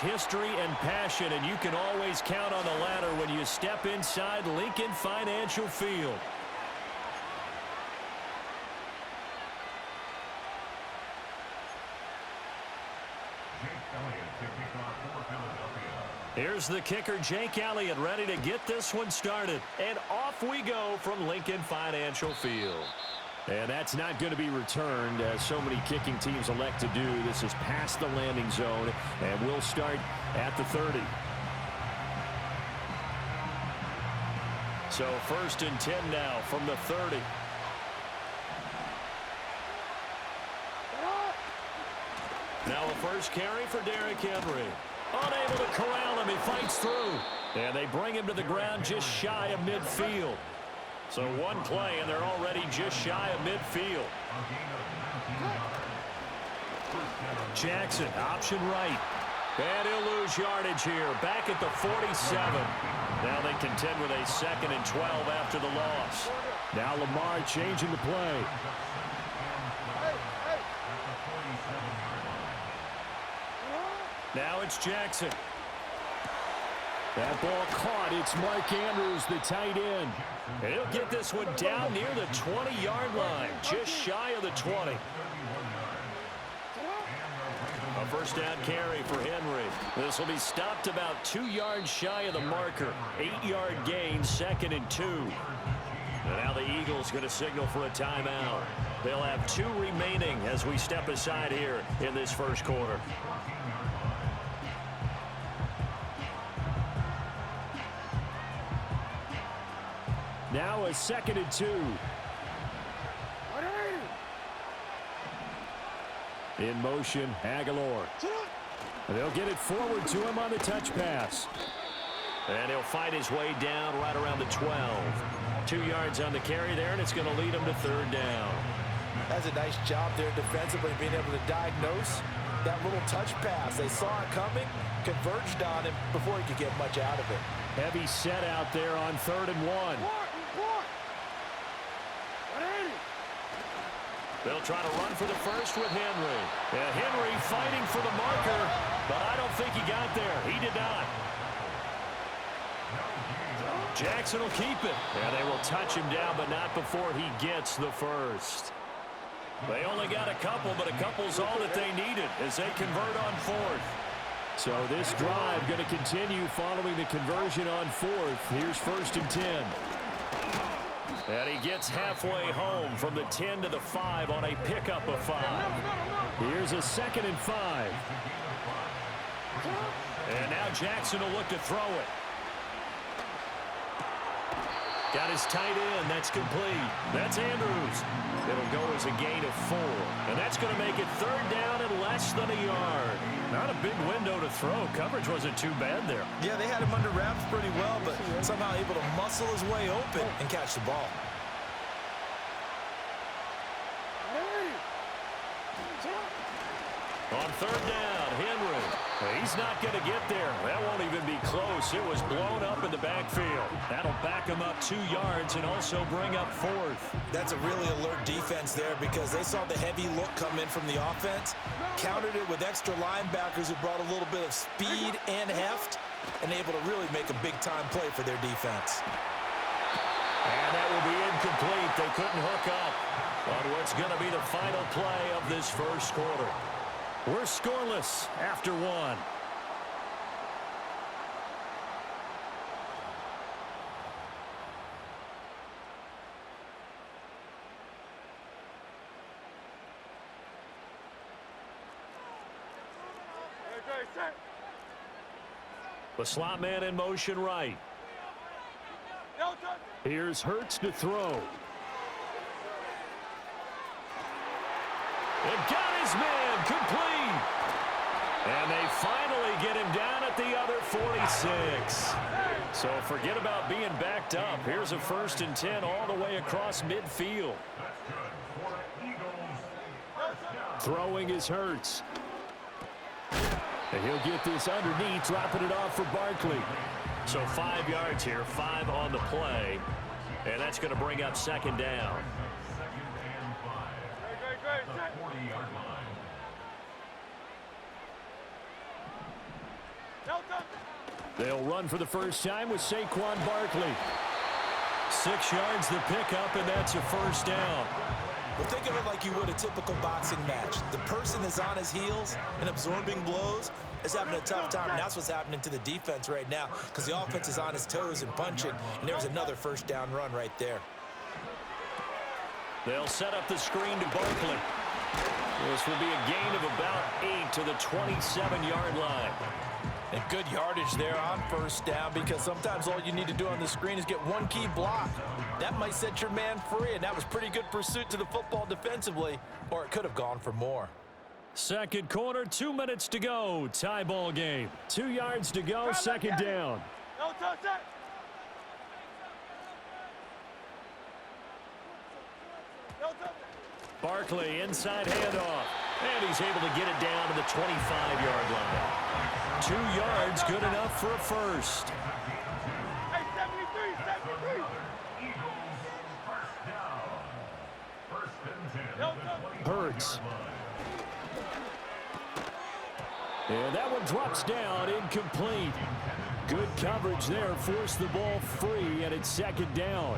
history and passion, and you can always count on the ladder when you step inside Lincoln Financial Field. Here's the kicker, Jake Elliott, ready to get this one started. And off we go from Lincoln Financial Field. And that's not going to be returned, as so many kicking teams elect to do. This is past the landing zone, and we'll start at the 30. So 1st and 10 now from the 30. Now a first carry for Derrick Henry. Unable to corral him, he fights through. And they bring him to the ground just shy of midfield. So one play, and they're already just shy of midfield. Jackson, option right. And he'll lose yardage here, back at the 47. Now they contend with a 2nd and 12 after the loss. Now Lamar changing the play. Now it's Jackson. That ball caught. It's Mark Andrews, the tight end. And he'll get this one down near the 20-yard line, just shy of the 20. A first down carry for Henry. This will be stopped about 2 yards shy of the marker. 8-yard gain, 2nd and 2. And now the Eagles going to signal for a timeout. They'll have 2 remaining as we step aside here in this first quarter. Now a 2nd and 2. In motion, Aguilar. They'll get it forward to him on the touch pass. And he'll fight his way down right around the 12. 2 yards on the carry there, and it's going to lead him to 3rd down. That's a nice job there defensively, being able to diagnose that little touch pass. They saw it coming, converged on him before he could get much out of it. Heavy set out there on 3rd and 1. They'll try to run for the first with Henry. And Henry fighting for the marker, but I don't think he got there. He did not. Jackson will keep it. And they will touch him down, but not before he gets the first. They only got a couple, but a couple's all that they needed as they convert on 4th. So this drive going to continue following the conversion on 4th. Here's 1st and 10. And he gets halfway home from the 10 to the 5 on a pickup of 5. Here's a 2nd and 5. And now Jackson will look to throw it. Got his tight end. That's complete. That's Andrews. It'll go as a gain of 4. And that's going to make it 3rd down and less than a yard. Not a big window to throw. Coverage wasn't too bad there. Yeah, they had him under wraps pretty well, but somehow able to muscle his way open and catch the ball. On 3rd down, Henry. He's not going to get there. That won't even be close. It was blown up in the backfield. That'll back him up 2 yards and also bring up 4th. That's a really alert defense there because they saw the heavy look come in from the offense, countered it with extra linebackers who brought a little bit of speed and heft, and able to really make a big-time play for their defense. And that will be incomplete. They couldn't hook up on what's going to be the final play of this first quarter. We're scoreless after 1. The slot man in motion right. Here's Hurts to throw. It got his man complete. And they finally get him down at the other 46. So forget about being backed up. Here's a 1st and 10 all the way across midfield. Throwing is Hurts. And he'll get this underneath, dropping it off for Barkley. So 5 yards here, 5 on the play. And that's going to bring up 2nd down. They'll run for the first time with Saquon Barkley. 6 yards the pickup, and that's a first down. Well, think of it like you would a typical boxing match. The person is on his heels and absorbing blows is having a tough time. And that's what's happening to the defense right now because the offense is on his toes and punching, and there's another first down run right there. They'll set up the screen to Barkley. This will be a gain of about 8 to the 27-yard line. And good yardage there on first down because sometimes all you need to do on the screen is get one key block. That might set your man free, and that was pretty good pursuit to the football defensively, or it could have gone for more. Second quarter, 2 minutes to go. Tie ball game. 2 yards to go, second down. Barkley, inside handoff. And he's able to get it down to the 25-yard line. 2 yards, good enough for a first. Hey, 73. Hurts. And that one drops down, incomplete. Good coverage there, forced the ball free, and it's second down.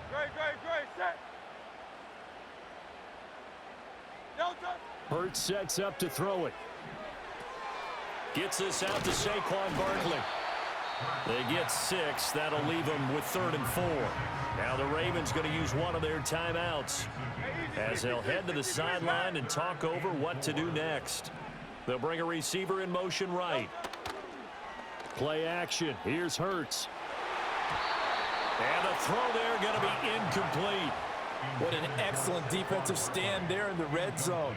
Great, set. Hurts sets up to throw it. Gets this out to Saquon Barkley. They get 6. That'll leave them with 3rd and 4. Now the Ravens going to use one of their timeouts as they'll head to the sideline and talk over what to do next. They'll bring a receiver in motion right. Play action. Here's Hurts. And the throw there going to be incomplete. What an excellent defensive stand there in the red zone.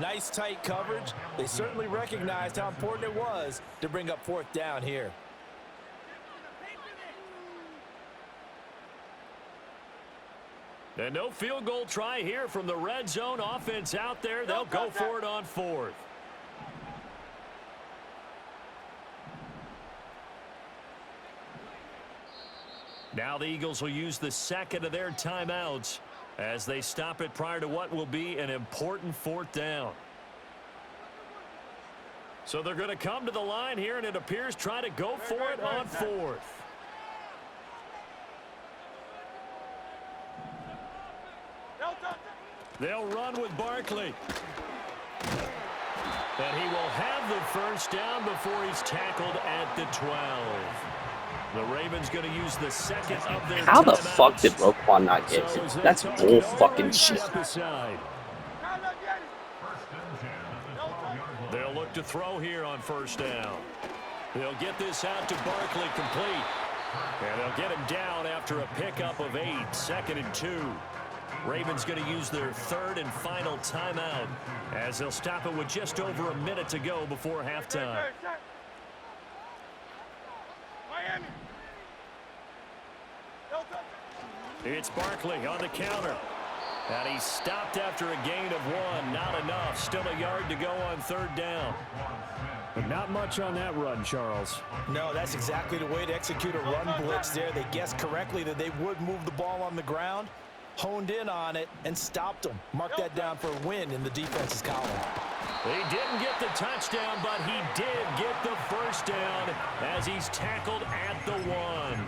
Nice tight coverage. They certainly recognized how important it was to bring up 4th down here. And no field goal try here from the red zone. Offense out there. They'll go for it on 4th. Now the Eagles will use the second of their timeouts as they stop it prior to what will be an important 4th down. So they're going to come to the line here, and it appears try to go for it on 4th. They'll run with Barkley. And he will have the first down before he's tackled at the 12. The Ravens going to use the second of their How the timeouts. fuck did Roquan not get hit? That's bull fucking shit. They'll look to throw here on first down. They'll get this out to Barkley complete. And they'll get him down after a pickup of 8, 2nd and 2. Ravens going to use their 3rd and final timeout as they'll stop it with just over a minute to go before halftime. Miami. It's Barkley on the counter. And he's stopped after a gain of 1. Not enough. Still a yard to go on 3rd down. But not much on that run, Charles. No, that's exactly the way to execute a run blitz there. They guessed correctly that they would move the ball on the ground, honed in on it, and stopped them. Mark that down for a win in the defense's column. He didn't get the touchdown, but he did get the first down as he's tackled at the 1.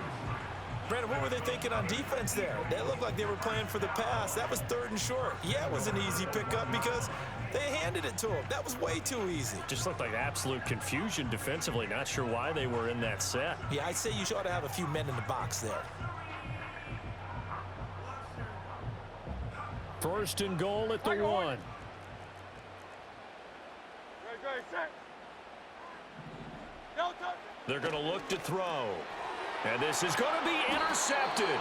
Brandon, what were they thinking on defense there? They looked like they were playing for the pass. That was 3rd and short. Yeah, it was an easy pickup because they handed it to him. That was way too easy. Just looked like absolute confusion defensively. Not sure why they were in that set. Yeah, I'd say you ought to have a few men in the box there. 1st and goal at the 1. Great, set. They're going to look to throw. And this is going to be intercepted.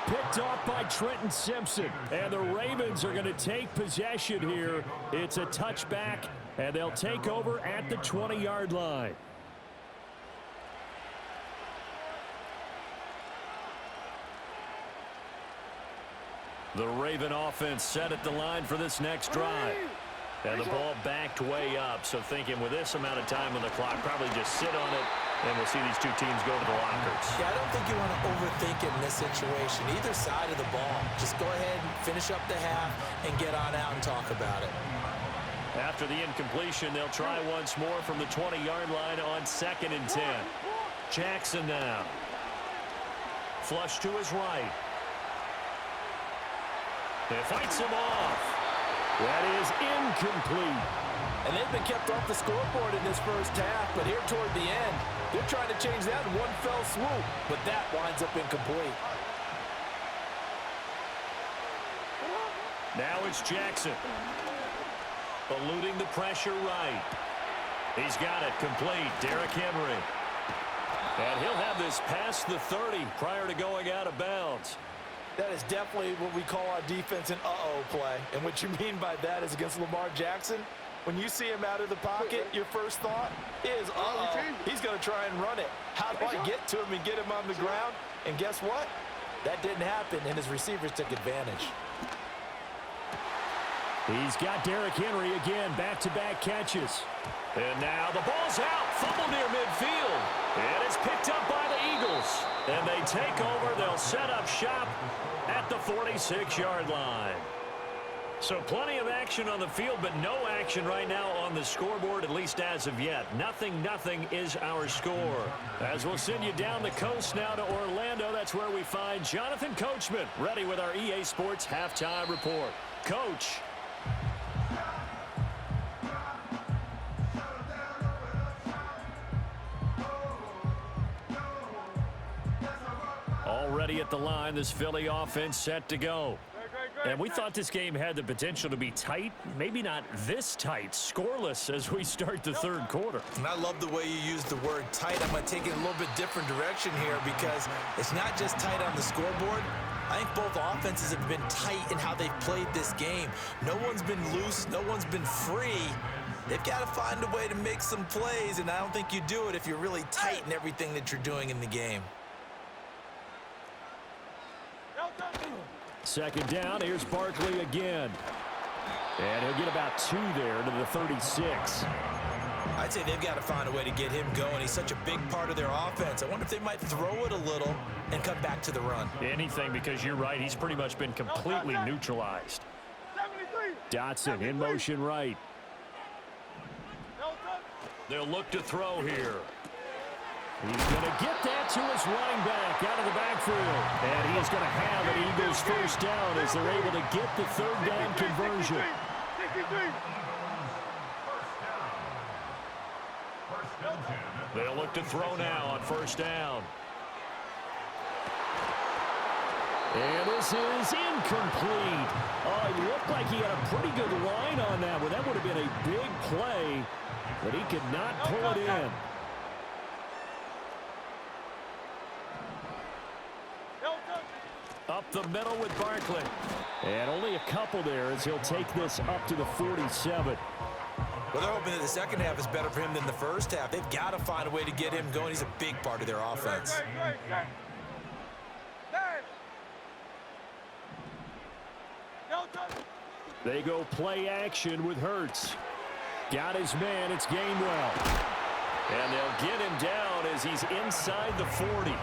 Picked off by Trenton Simpson. And the Ravens are going to take possession here. It's a touchback, and they'll take over at the 20-yard line. The Raven offense set at the line for this next drive. And the ball backed way up, so thinking with this amount of time on the clock, probably just sit on it, and we'll see these two teams go to the lockers. Yeah, I don't think you want to overthink it in this situation. Either side of the ball. Just go ahead and finish up the half and get on out and talk about it. After the incompletion, they'll try once more from the 20-yard line on 2nd and 10. Jackson now. Flush to his right. It fights him off. That is incomplete. And they've been kept off the scoreboard in this first half, but here toward the end, they're trying to change that in one fell swoop, but that winds up incomplete. Now it's Jackson. Eluding the pressure right. He's got it complete. Derrick Henry. And he'll have this past the 30 prior to going out of bounds. That is definitely what we call our defense an uh-oh play. And what you mean by that is against Lamar Jackson, when you see him out of the pocket, your first thought is, uh-oh, he's going to try and run it. How do I get to him and get him on the ground? And guess what? That didn't happen, and his receivers took advantage. He's got Derrick Henry again, back-to-back catches. And now the ball's out, fumble near midfield. And it's picked up by the Eagles. And they take over, they'll set up shop at the 46-yard line. So plenty of action on the field, but no action right now on the scoreboard, at least as of yet. 0-0 is our score. As we'll send you down the coast now to Orlando, that's where we find Jonathan Coachman, ready with our EA Sports Halftime Report. Coach. Already at the line, this Philly offense set to go. And we thought this game had the potential to be tight, maybe not this tight, scoreless as we start the third quarter. And I love the way you use the word tight. I'm going to take it a little bit different direction here because it's not just tight on the scoreboard. I think both offenses have been tight in how they've played this game. No one's been loose. No one's been free. They've got to find a way to make some plays, and I don't think you do it if you're really tight in everything that you're doing in the game. Second down, here's Barkley again. And he'll get about 2 there to the 36. I'd say they've got to find a way to get him going. He's such a big part of their offense. I wonder if they might throw it a little and come back to the run. Anything, because you're right, he's pretty much been completely neutralized. Dotson in motion right. They'll look to throw here. He's going to get that to his running back out of the backfield. And he is going to have an Eagles first down as they're able to get the third down conversion. They'll look to throw now on first down. And this is incomplete. Oh, it looked like he had a pretty good line on that one. That would have been a big play, but he could not pull it in. Up the middle with Barkley. And only a couple there as he'll take this up to the 47. Well, they're hoping that the second half is better for him than the first half. They've got to find a way to get him going. He's a big part of their offense. They go play action with Hurts. Got his man. It's Gainwell. And they'll get him down as he's inside the 40.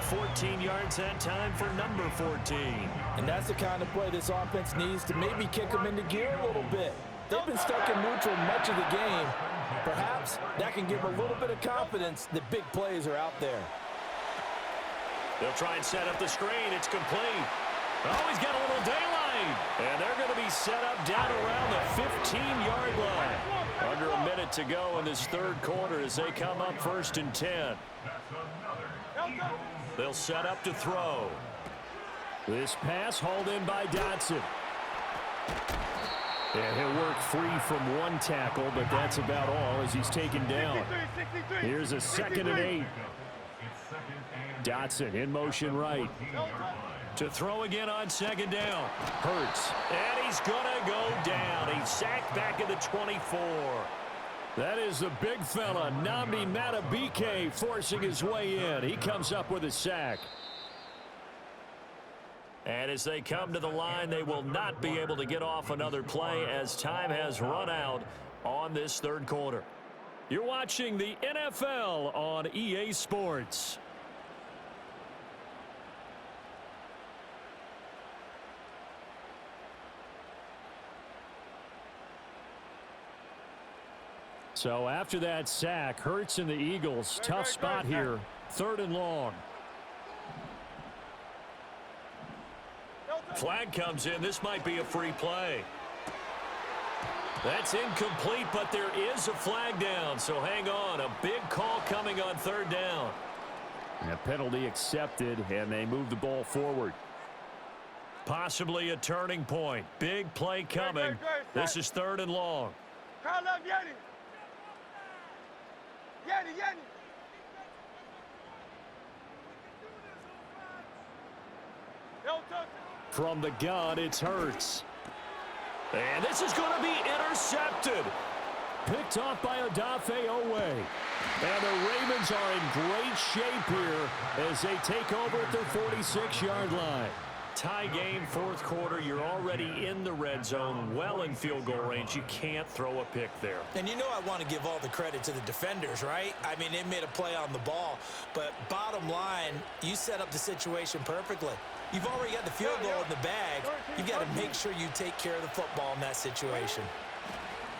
14 yards that time for number 14. And that's the kind of play this offense needs to maybe kick them into gear a little bit. They've been stuck in neutral much of the game. Perhaps that can give them a little bit of confidence that big plays are out there. They'll try and set up the screen. It's complete. Oh, he's got a little daylight. And they're going to be set up down around the 15-yard line. Under a minute to go in this third quarter as they come up 1st and 10. They'll set up to throw. This pass hauled in by Dotson. And he'll work free from one tackle, but that's about all as he's taken down. Here's a 2nd and 8. Dotson in motion right. To throw again on 2nd down. Hurts. And he's going to go down. He's sacked back at the 24. That is the big fella, Nnamdi Madubuike, forcing his way in. He comes up with a sack. And as they come to the line, they will not be able to get off another play as time has run out on this third quarter. You're watching the NFL on EA Sports. So after that sack, Hurts and the Eagles, tough spot here, 3rd and long. Flag comes in. This might be a free play. That's incomplete, but there is a flag down, so hang on. A big call coming on 3rd down. And a penalty accepted, and they move the ball forward. Possibly a turning point. Big play coming. This is 3rd and long. Call up Yanni. Yanni. Don't touch it. From the gun, it's Hurts. And this is going to be intercepted. Picked off by Odafe Owe. And the Ravens are in great shape here as they take over at their 46-yard line. Tie game, 4th quarter. You're already in the red zone, well in field goal range. You can't throw a pick there. And you know I want to give all the credit to the defenders, right? I mean, they made a play on the ball. But bottom line, you set up the situation perfectly. You've already got the field goal in the bag. You've got to make sure you take care of the football in that situation.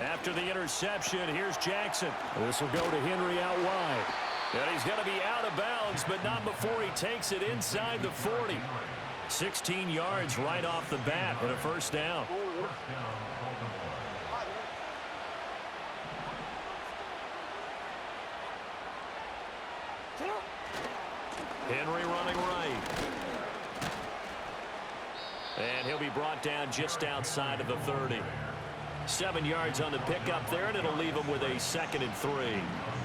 After the interception, here's Jackson. This will go to Henry out wide. And he's going to be out of bounds, but not before he takes it inside the 40. 16 yards right off the bat and a 1st down. Henry running right. And he'll be brought down just outside of the 30. 7 yards on the pickup there, and it'll leave him with a 2nd and 3.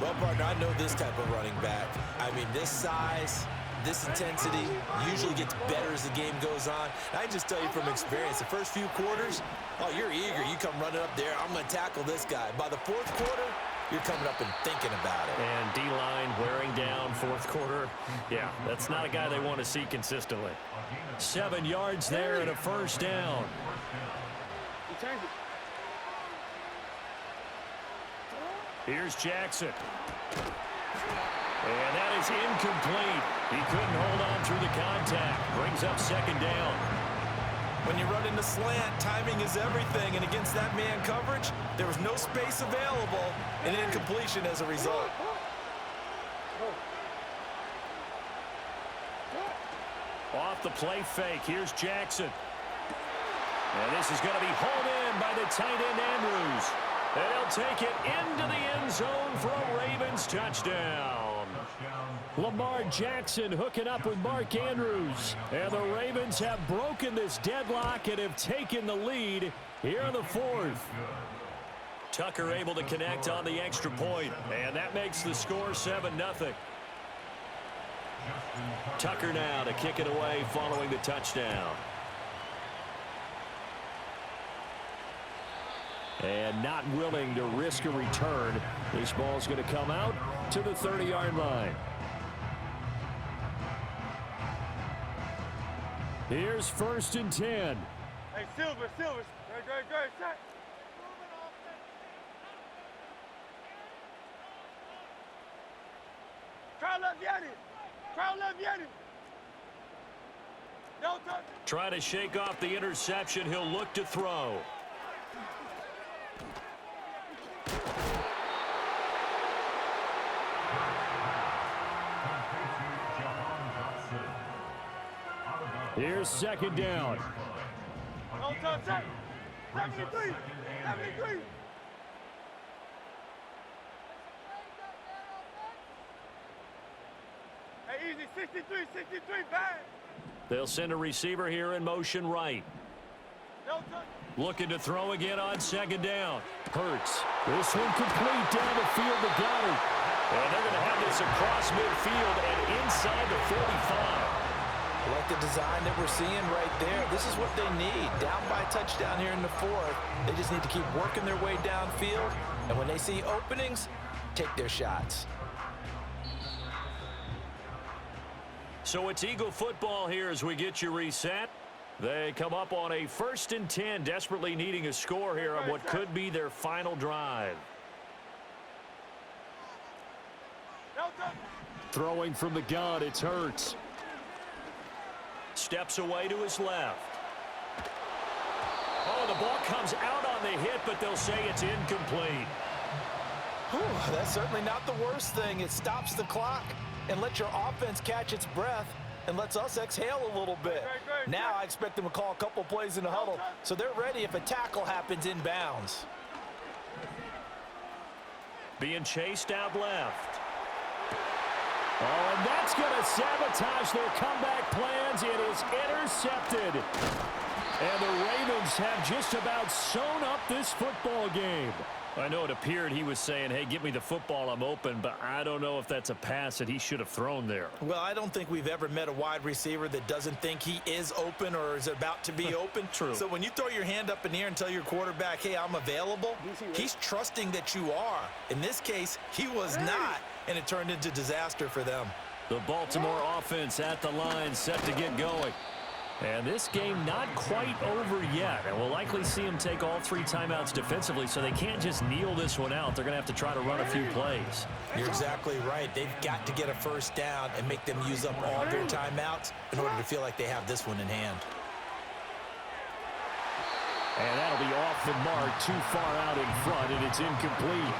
Well, partner, I know this type of running back. I mean, this size, this intensity usually gets better as the game goes on. And I can just tell you from experience, the first few quarters, oh, you're eager. You come running up there, I'm going to tackle this guy. By the 4th quarter, you're coming up and thinking about it. And D-line wearing down 4th quarter. Yeah, that's not a guy they want to see consistently. 7 yards there and a 1st down. Here's Jackson. And that is incomplete. He couldn't hold on through the contact. Brings up 2nd down. When you run in the slant, timing is everything. And against that man coverage, there was no space available. And incompletion as a result. Off the play fake. Here's Jackson. And this is going to be hauled in by the tight end Andrews. And they'll take it into the end zone for a Ravens touchdown. Lamar Jackson hooking up with Mark Andrews. And the Ravens have broken this deadlock and have taken the lead here in the 4th. Tucker able to connect on the extra point. And that makes the score 7-0. Tucker now to kick it away following the touchdown. And not willing to risk a return. This ball's going to come out to the 30-yard line. Here's 1st and 10. Hey, Silver. Great, set. Crowd left Yanni. Don't touch it. Trying to shake off the interception. He'll look to throw. Here's 2nd down. Don't touch it. 73. Hey, easy. 63, bad. They'll send a receiver here in motion right. Don't touch it. Looking to throw again on 2nd down. Hurts. This one complete down the field to Goddard. And they're going to have this across midfield and inside the 45. I like the design that we're seeing right there. This is what they need. Down by a touchdown here in the 4th. They just need to keep working their way downfield. And when they see openings, take their shots. So it's Eagle football here as we get you reset. They come up on a 1st and 10, desperately needing a score here on what could be their final drive. Throwing from the gun, it's Hurts. Steps away to his left. Oh, the ball comes out on the hit, but they'll say it's incomplete. That's certainly not the worst thing. It stops the clock and lets your offense catch its breath and lets us exhale a little bit. Now I expect them to call a couple plays in the huddle, so they're ready if a tackle happens inbounds. Being chased out left. Oh, and that's going to sabotage their comeback plans. It is intercepted. And the Ravens have just about sewn up this football game. I know it appeared he was saying, hey, give me the football, I'm open, but I don't know if that's a pass that he should have thrown there. Well, I don't think we've ever met a wide receiver that doesn't think he is open or is about to be open. True. So when you throw your hand up in the air and tell your quarterback, hey, I'm available, he's trusting that you are. In this case, he was not, and it turned into disaster for them. The Baltimore offense at the line, set to get going. And this game not quite over yet. And we'll likely see them take all 3 timeouts defensively, so they can't just kneel this one out. They're going to have to try to run a few plays. You're exactly right. They've got to get a first down and make them use up all their timeouts in order to feel like they have this one in hand. And that'll be off the mark, too far out in front, and it's incomplete.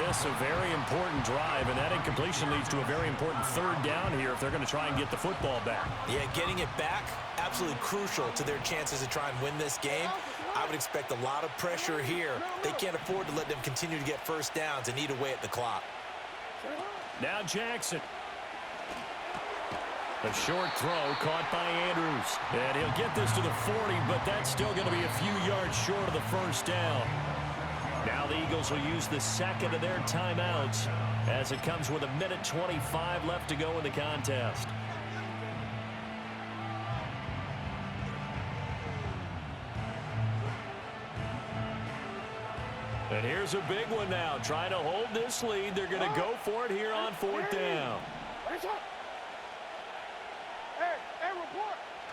This a very important drive, and that incompletion leads to a very important 3rd down here if they're going to try and get the football back. Yeah, getting it back, absolutely crucial to their chances to try and win this game. I would expect a lot of pressure here. They can't afford to let them continue to get first downs and eat away at the clock. Now Jackson. A short throw caught by Andrews. And he'll get this to the 40, but that's still going to be a few yards short of the first down. Now the Eagles will use the second of their timeouts as it comes with 1:25 left to go in the contest. And here's a big one now. Trying to hold this lead. They're going to go for it here on 4th down.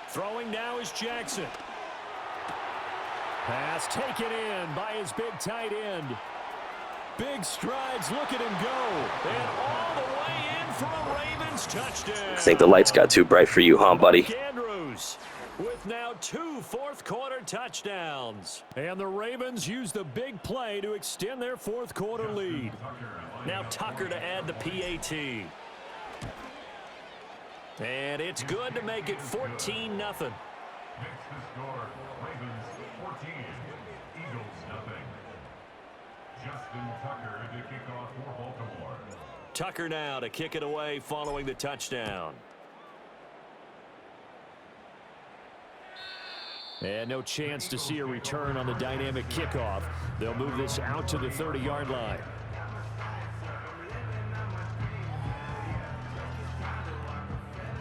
Throwing now is Jackson. Pass taken in by his big tight end. Big strides, look at him go. And all the way in for a Ravens touchdown. I think the lights got too bright for you, huh, buddy? Andrews with now 2 fourth-quarter touchdowns. And the Ravens use the big play to extend their fourth-quarter lead. Now Tucker to add the PAT. And it's good to make it 14-0. Next to score, Ravens 14, Eagles nothing. Justin Tucker to kick off for Baltimore. Tucker now to kick it away following the touchdown. And no chance to see a return on the dynamic kickoff. They'll move this out to the 30-yard line.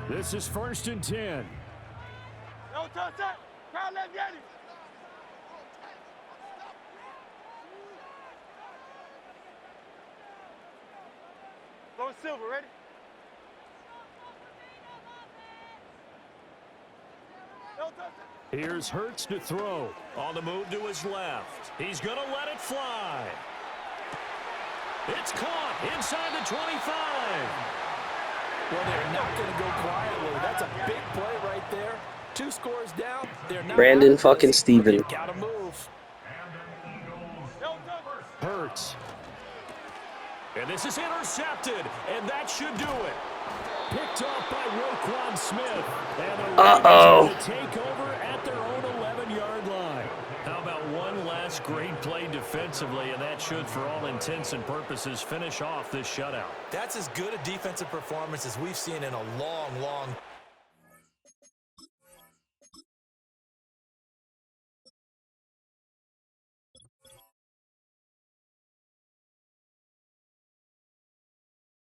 This is 1st and 10. No touch that. Crowd left Yanni. Go Silver, ready? No touch that. Here's Hurts to throw. On the move to his left. He's going to let it fly. It's caught inside the 25. Well, they're not going to go quietly. That's a big play right there. 2 scores down. They're not Brandon fucking Steven. Got to move. Hurts. And this is intercepted, and that should do it. Picked off by Roquan Smith. And the Ravens take over at their own 11-yard line. How about one last great play defensively, and that should, for all intents and purposes, finish off this shutout. That's as good a defensive performance as we've seen in a long, long